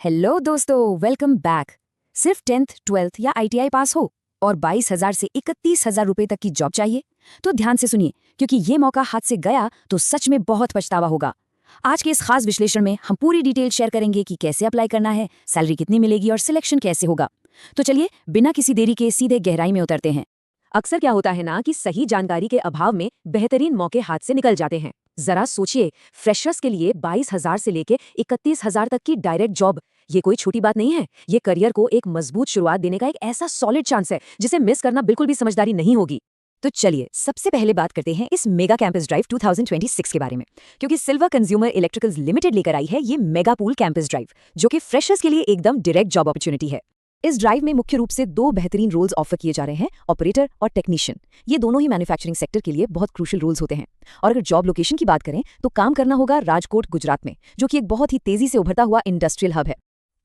Hello दोस्तों, welcome back. सिर्फ 10th 12th या आईटीआई पास हो और 22,000 से 31,000 रुपए तक की जॉब चाहिए तो ध्यान से सुनिए, क्योंकि ये मौका हाथ से गया तो सच में बहुत पछतावा होगा। आज के इस खास विश्लेषण में हम पूरी डिटेल शेयर करेंगे कि कैसे अप्लाई करना है, सैलरी कितनी मिलेगी और सिलेक्शन कैसे होगा। तो चलिए बिना किसी देरी के सीधे गहराई में उतरते हैं। अक्सर क्या होता है ना कि सही जानकारी के अभाव में बेहतरीन मौके हाथ से निकल जाते हैं। जरा सोचिए, फ्रेशर्स के लिए 22,000 से लेके 31,000 तक की डायरेक्ट जॉब, ये कोई छोटी बात नहीं है। ये करियर को एक मजबूत शुरुआत देने का एक ऐसा सॉलिड चांस है जिसे मिस करना बिल्कुल भी समझदारी नहीं होगी। तो चलिए सबसे पहले बात करते हैं इस मेगा कैंपस ड्राइव 2026 के बारे में, क्योंकि सिल्वर कंज्यूमर इलेक्ट्रिकल्स लिमिटेड लेकर आई है ये मेगा पूल कैंपस ड्राइव, जो कि फ्रेशर्स के लिए एकदम डायरेक्ट जॉब अपॉर्चुनिटी है। इस ड्राइव में मुख्य रूप से दो बेहतरीन रोल्स ऑफर किए जा रहे हैं, ऑपरेटर और टेक्नीशियन। ये दोनों ही मैन्युफैक्चरिंग सेक्टर के लिए बहुत क्रूशियल रोल्स होते हैं। और अगर जॉब लोकेशन की बात करें तो काम करना होगा राजकोट, गुजरात में, जो कि एक बहुत ही तेजी से उभरता हुआ इंडस्ट्रियल हब है।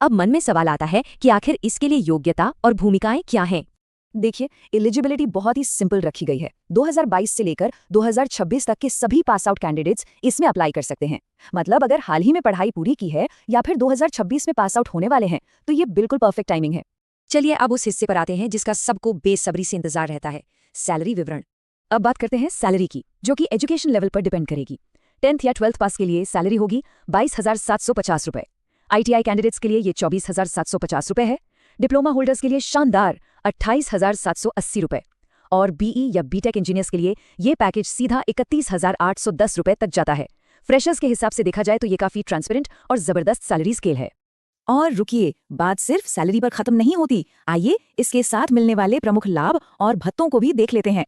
अब मन में सवाल आता है कि आखिर इसके लिए योग्यता और भूमिकाएं क्या हैं। देखिए, एलिजिबिलिटी बहुत ही सिंपल रखी गई है। 2022 से लेकर 2026 तक के सभी पास आउट कैंडिडेट्स इसमें अप्लाई कर सकते हैं। मतलब अगर हाल ही में पढ़ाई पूरी की है या फिर 2026 में पास आउट होने वाले हैं तो ये बिल्कुल परफेक्ट टाइमिंग है। चलिए अब उस हिस्से पर आते हैं जिसका सबको बेसब्री से इंतजार रहता है, सैलरी विवरण। अब बात करते हैं सैलरी की, जो कि एजुकेशन लेवल पर डिपेंड करेगी। 10th या 12th पास के लिए सैलरी होगी 22,750 रुपए। आईटीआई कैंडिडेट्स के लिए ये 24,750 रुपए है। डिप्लोमा होल्डर्स के लिए शानदार 28,780 रुपए और बीई या बीटेक इंजीनियर्स के लिए ये पैकेज सीधा 31,810 रुपए तक जाता है। फ्रेशर्स के हिसाब से देखा जाए तो ये काफी ट्रांसपेरेंट और जबरदस्त सैलरी स्केल है। और रुकिए, बात सिर्फ सैलरी पर खत्म नहीं होती। आइए इसके साथ मिलने वाले प्रमुख लाभ और भत्तों को भी देख लेते हैं।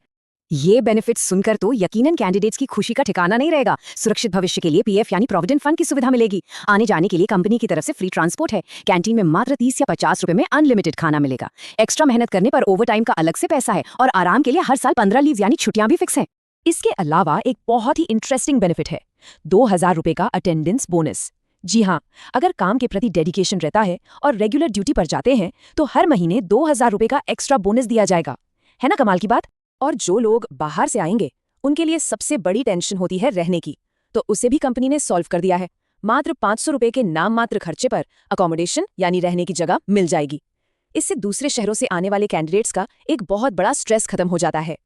ये बेनिफिट्स सुनकर तो यकीनन कैंडिडेट्स की खुशी का ठिकाना नहीं रहेगा। सुरक्षित भविष्य के लिए पीएफ यानी प्रोविडेंट फंड की सुविधा मिलेगी। आने जाने के लिए कंपनी की तरफ से फ्री ट्रांसपोर्ट है। कैंटीन में मात्र 30 या 50 रुपए में अनलिमिटेड खाना मिलेगा। एक्स्ट्रा मेहनत करने पर ओवरटाइम का अलग से पैसा है और आराम के लिए हर साल 15 लीव यानी छुट्टियां भी फिक्स हैं। इसके अलावा एक बहुत ही इंटरेस्टिंग बेनिफिट है, 2,000 रुपए का अटेंडेंस बोनस। जी हाँ, अगर काम के प्रति डेडिकेशन रहता है और रेगुलर ड्यूटी पर जाते हैं तो हर महीने 2,000 रुपए का एक्स्ट्रा बोनस दिया जाएगा। है ना कमाल की बात। और जो लोग बाहर से आएंगे उनके लिए सबसे बड़ी टेंशन होती है रहने की, तो उसे भी कंपनी ने सॉल्व कर दिया है। मात्र 500 रुपए के नाम मात्र खर्चे पर अकोमोडेशन यानी रहने की जगह मिल जाएगी। इससे दूसरे शहरों से आने वाले कैंडिडेट्स का एक बहुत बड़ा स्ट्रेस खत्म हो जाता है।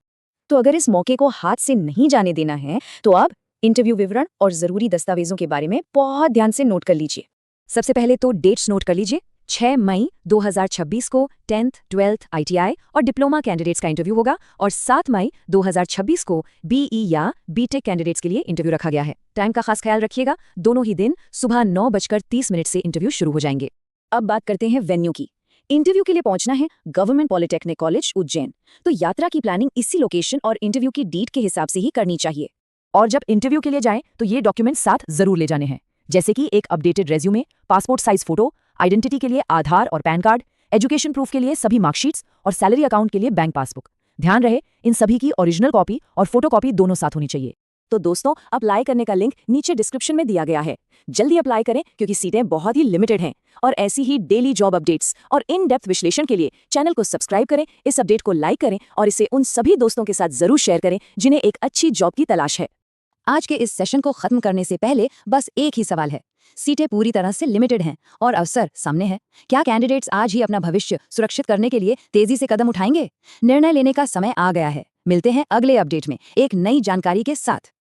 तो अगर इस मौके को हाथ से नहीं जाने देना है तो अब इंटरव्यू विवरण और जरूरी दस्तावेजों के बारे में बहुत ध्यान से नोट कर लीजिए। सबसे पहले तो डेट्स नोट कर लीजिए। 6 मई 2026 को 10th 12th आईटीआई और डिप्लोमा कैंडिडेट्स का इंटरव्यू होगा और 7 मई 2026 को बीई या बीटेक कैंडिडेट्स के लिए इंटरव्यू रखा गया है। टाइम का खास ख्याल रखिएगा, दोनों ही दिन सुबह 9:30 से इंटरव्यू शुरू हो जाएंगे। अब बात करते हैं वेन्यू की। इंटरव्यू के लिए पहुंचना है गवर्नमेंट पॉलिटेक्निक कॉलेज उज्जैन, तो यात्रा की प्लानिंग इसी लोकेशन और इंटरव्यू की डेट के हिसाब से ही करनी चाहिए। और जब इंटरव्यू के लिए जाएं तो ये डॉक्यूमेंट साथ जरूर ले जाने हैं, जैसे कि एक updated resume, passport size photo, identity के लिए आधार और पैन कार्ड, एजुकेशन प्रूफ के लिए सभी मार्कशीट्स और सैलरी अकाउंट के लिए बैंक पासबुक। ध्यान रहे इन सभी की ओरिजिनल कॉपी और फोटो कॉपी दोनों साथ होनी चाहिए। तो दोस्तों, अप्लाई करने का लिंक नीचे डिस्क्रिप्शन में दिया गया है। जल्दी अप्लाई करें क्योंकि सीटें बहुत ही लिमिटेड हैं। और ऐसी ही डेली जॉब अपडेट्स और इन डेप्थ विश्लेषण के लिए चैनल को सब्सक्राइब करें, इस अपडेट को लाइक करें और इसे उन सभी दोस्तों के साथ जरूर शेयर करें जिन्हें एक अच्छी जॉब की तलाश है। आज के इस सेशन को खत्म करने से पहले बस एक ही सवाल है। सीटें पूरी तरह से लिमिटेड हैं और अवसर सामने है। क्या कैंडिडेट्स आज ही अपना भविष्य सुरक्षित करने के लिए तेजी से कदम उठाएंगे? निर्णय लेने का समय आ गया है। मिलते हैं अगले अपडेट में एक नई जानकारी के साथ।